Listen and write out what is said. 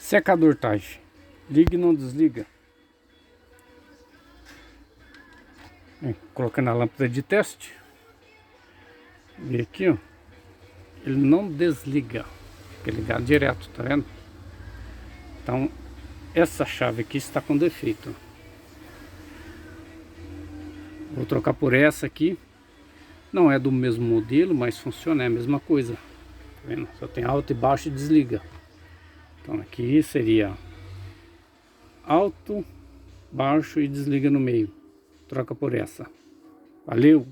Secador Tage. Liga e não desliga. Colocando a lâmpada de teste. E aqui, ó. Ele não desliga. Fica ligado direto, tá vendo? Então, essa chave aqui está com defeito. Vou trocar por essa aqui. Não é do mesmo modelo, mas funciona, é a mesma coisa. Tá vendo? Só tem alto e baixo e desliga. Então aqui seria alto, baixo e desliga no meio. Troca por essa. Valeu!